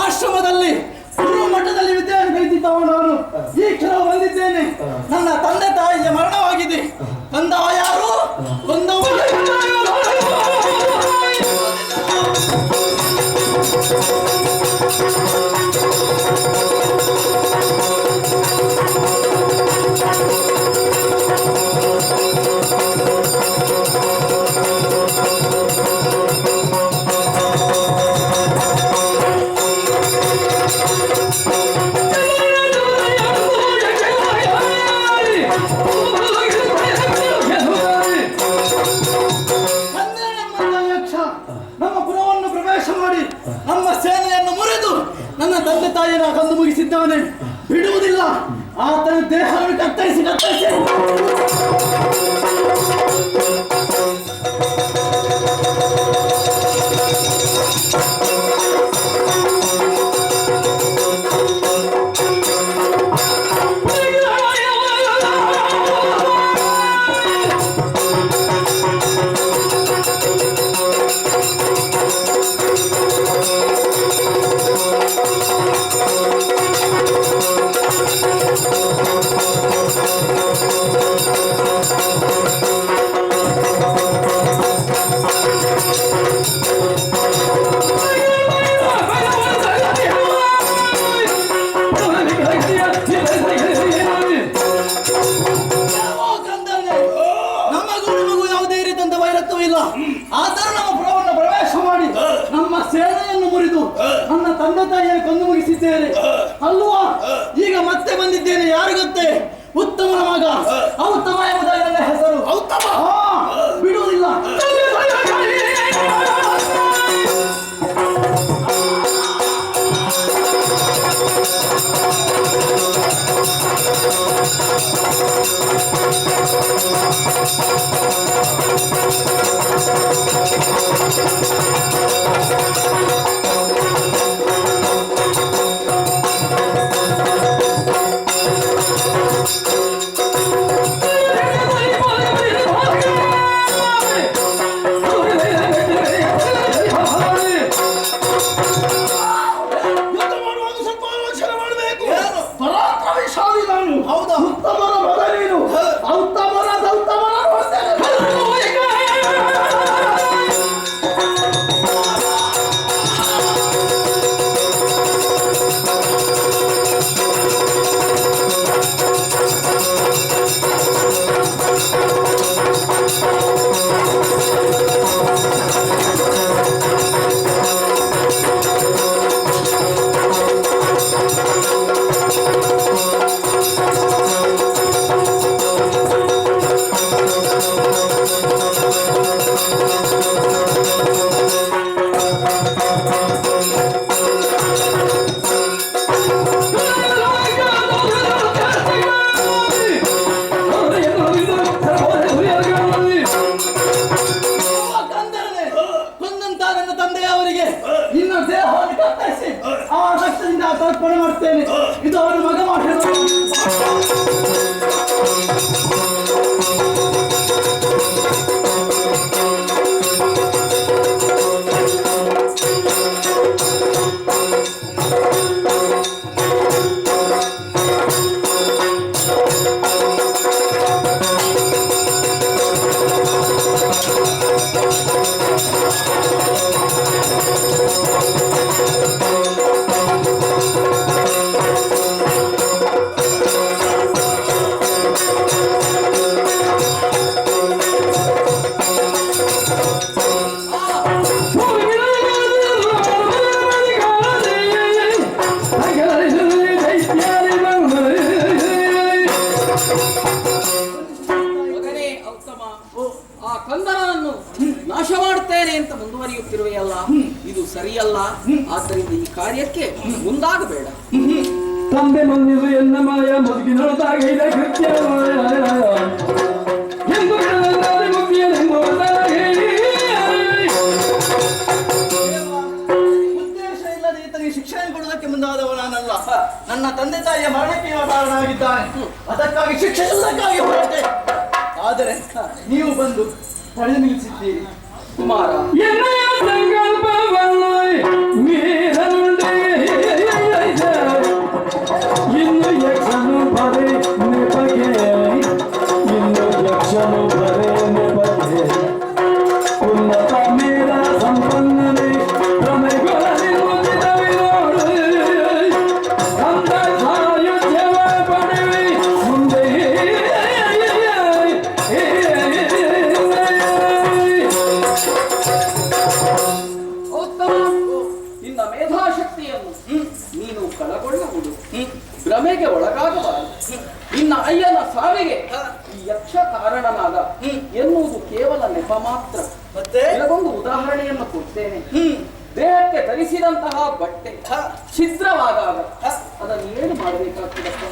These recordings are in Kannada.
ಆಶ್ರಮದಲ್ಲಿ ಮಠದಲ್ಲಿ ವಿದ್ಯೆಯನ್ನು ಕಲಿತಿದ್ದವ ನಾನು ಈ ಕ್ಷಣ ಬಂದಿದ್ದೇನೆ. ನನ್ನ ತಂದೆ ತಾಯಿಗೆ ಮರಣವಾಗಿದೆ. ಕೊಂದವ ಯಾರು? ಕೊಂದವ ನಮ್ಮ ಸೇನೆಯನ್ನು ಮುರಿದು ನನ್ನ ತಂದೆ ತಾಯಿಯನ್ನು ಕೊಂದು ಮುಗಿಸಿದ್ದಾನೆ. ಬಿಡುವುದಿಲ್ಲ. ಆತನ ದೇಹವನ್ನು ಕತ್ತರಿಸಿ ಆದರೂ ನಮ್ಮ ಪುರವನ್ನು ಪ್ರವೇಶ ಮಾಡಿ ನಮ್ಮ ಸೇನೆಯನ್ನು ಮುರಿದು ನನ್ನ ತಂದೆ ತಾಯಿಯನ್ನು ಕೊಂದು ಮುಗಿಸಿದ್ದೇನೆ ಅಲ್ವಾ? ಈಗ ಮತ್ತೆ ಬಂದಿದ್ದೇನೆ. ಯಾರು ಗೊತ್ತೇ? ಉತ್ತಮನ ಮಗ ಔತ್ತಮ ಎಂಬುದಾಗಿ ನನ್ನ ಹೆಸರು. ಔತ್ತಮ ಬಿಡುವುದಿಲ್ಲ. ಹೌದಾ? ಉತ್ತಮನ ಮಗ ನೀನು. ಔತ್ತಮನ ನಿನ್ನ ದೇಹವನ್ನು ಕತ್ತರಿಸಿ ಆ ರಕ್ತದಿಂದ ತರ್ಪಣೆ ಮಾಡ್ತೇನೆ. ಇದು ಅವರ ಮಗ ಮಾಡಿರೋದು. ಮುಂದುವರಿಯುತ್ತಿರುವೆಯಲ್ಲ, ಇದು ಸರಿಯಲ್ಲ. ಆದ್ದರಿಂದ ಈ ಕಾರ್ಯಕ್ಕೆ ಮುಂದಾಗಬೇಡ. ತಂದೆ ಮನ್ನಿಸು ಎನ್ನ ಮಾಯ ಮುದುಕಿನೊಳದಾಗ ಇದೆ ಕೃತ್ಯ ಎಂದು ಉದ್ದೇಶ ಇಲ್ಲದೆ ಈತನಿಗೆ ಶಿಕ್ಷಣ ಕೊಡುವುದಕ್ಕೆ ಮುಂದಾದವ ನಾನಲ್ಲ. ನನ್ನ ತಂದೆ ತಾಯಿಯ ಮರಣಕ್ಕೆ ಇವ ಕಾರಣವಾಗಿದ್ದಾನೆ. ಅದಕ್ಕಾಗಿ ಶಿಕ್ಷೆ ಎಲ್ಲಕ್ಕಾಗಿ ಹೊರಟೆ. ಆದರೆ ನೀವು ಬಂದು ತಡೆ ನಿಲ್ಲಿಸಿದ್ದೀರಿ. ಕುಮಾರ, ಇನ್ನು ಯಕ್ಷನು ಬರೆ ನೆಪಗೆ, ಇನ್ನು ಯಕ್ಷನು ಬರೆ ನೆಪಗೆ, ಉನ್ನತ ಮೇರ ಸಂಪನ್ನನೆ ಪ್ರಮೆಗಳಲ್ಲಿ ಮುಗಿದವಿನೋಡು, ಅಂದ ಸಾಯುಜ್ಯವ ಪಡೆವಿ ಮುಂದೆ. ನಿನ್ನ ಮೇಧಾಶಕ್ತಿಯನ್ನು ನೀನು ಕಳಗೊಳ್ಳಬಹುದು, ಭ್ರಮೆಗೆ ಒಳಗಾಗಬಾರದು. ನಿನ್ನ ಅಯ್ಯನ ಸಾವಿಗೆ ಈ ಯಕ್ಷ ಕಾರಣನಾದ ಎನ್ನುವುದು ಕೇವಲ ನೆಪ ಮಾತ್ರ. ಮತ್ತೆ ಇದಕ್ಕೊಂದು ಉದಾಹರಣೆಯನ್ನು ಕೊಡ್ತೇನೆ. ದೇಹಕ್ಕೆ ಧರಿಸಿದಂತಹ ಬಟ್ಟೆ ಛಿದ್ರವಾದಾಗ ಅದನ್ನು ಏನು ಮಾಡಬೇಕಾಗ್ತದಪ್ಪ?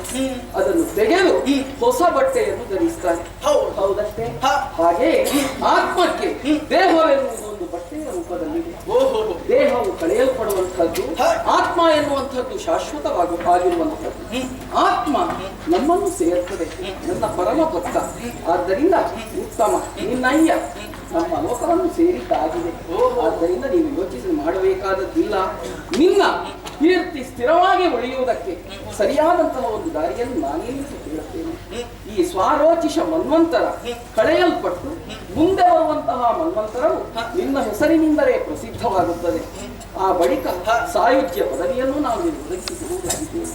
ಅದನ್ನು ತೆಗೆದು ಹೊಸ ಬಟ್ಟೆಯನ್ನು ಧರಿಸ್ತಾನೆ, ಹೌದಷ್ಟೇ? ಹಾಗೆ ಆತ್ಮಕ್ಕೆ ದೇಹವೆನ್ನುವುದು ಒಂದು ಬಟ್ಟೆಯ ರೂಪದಲ್ಲಿದೆ. ದೇಹವು ಕಳೆಯಲ್ಪಡುವಂಥದ್ದು, ಆತ್ಮ ಎನ್ನುವಂಥದ್ದು ಶಾಶ್ವತವಾಗಿರುವಂಥದ್ದು. ಆತ್ಮ ನಮ್ಮನ್ನು ಸೇರ್ತದೆ, ನನ್ನ ಪರಮ ಭಕ್ತ. ಆದ್ದರಿಂದ ಉತ್ತಮ, ನಿನ್ನಯ್ಯ ನಮ್ಮ ಲೋಕವನ್ನು ಸೇರಿದ್ದಾಗಿದೆ. ಆದ್ದರಿಂದ ನೀವು ಯೋಚಿಸಿ ಮಾಡಬೇಕಾದದ್ದಿಲ್ಲ. ನಿನ್ನ ಕೀರ್ತಿ ಸ್ಥಿರವಾಗಿ ಉಳಿಯುವುದಕ್ಕೆ ಸರಿಯಾದಂತಹ ಒಂದು ದಾರಿಯನ್ನು ನಾನೇನು ಹೇಳುತ್ತೇನೆ. ಈ ಸ್ವಾರೋಚಿಷ ಮನ್ವಂತರ ಕಳೆಯಲ್ಪಟ್ಟು ಮುಂದೆ ಬರುವಂತಹ ಮನ್ವಂತರವು ನಿನ್ನ ಹೆಸರಿನಿಂದಲೇ ಪ್ರಸಿದ್ಧವಾಗುತ್ತದೆ. ಆ ಬಳಿಕ ಸಾಯುಜ್ಯ ಪದವಿಯನ್ನು ನಾವು ಒದಗಿಸಿಕೊಳ್ಳುವುದಾಗಿದ್ದೇವೆ.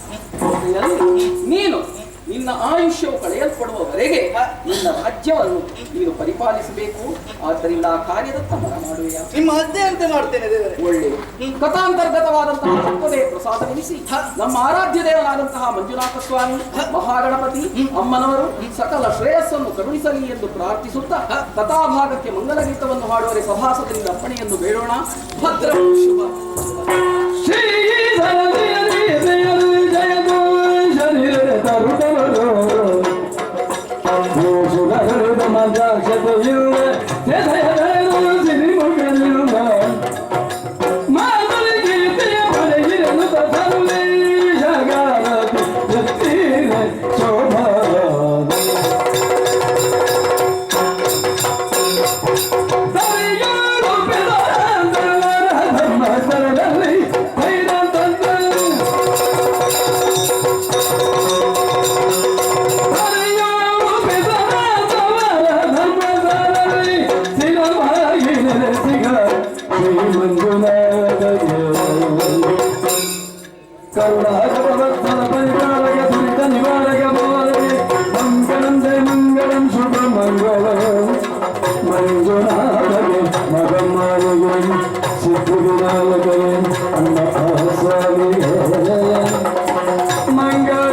ನೀನು ನಿನ್ನ ಆಯುಷ್ಯವು ಕಳೆಯಲ್ಪಡುವವರೆಗೆ ನಿನ್ನ ರಾಜ್ಯವನ್ನು ನೀನು ಪರಿಪಾಲಿಸಬೇಕು. ಆದ್ದರಿಂದ ಆ ಕಾರ್ಯದತ್ತ ಮನ ಮಾಡುವೆಯಾ? ನಿಮ್ಮ ಅಜ್ಜೆಯಂತೆ ಮಾಡ್ತೇನೆ ದೇವರೇ. ಒಳ್ಳೆಯ ಕಥಾಂತರ್ಗತವಾದಂತಹ ತತ್ವದೇ ಪ್ರಸಾದವೆನಿಸಿ ನಮ್ಮ ಆರಾಧ್ಯ ದೇವರಾದಂತಹ ಮಂಜುನಾಥ ಸ್ವಾಮಿ, ಮಹಾಗಣಪತಿ, ಅಮ್ಮನವರು ಸಕಲ ಶ್ರೇಯಸ್ಸನ್ನು ಕರುಣಿಸಲಿ ಎಂದು ಪ್ರಾರ್ಥಿಸುತ್ತಾ ಕಥಾಭಾಗಕ್ಕೆ ಮಂಗಲಗೀತವನ್ನು ಹಾಡುವರೆ ಸಭಾಸದರಿಂದ ಅಪ್ಪಣೆಯನ್ನು ಬೇಡೋಣ. ಭದ್ರ ಶುಭ. ಮಂಗಳ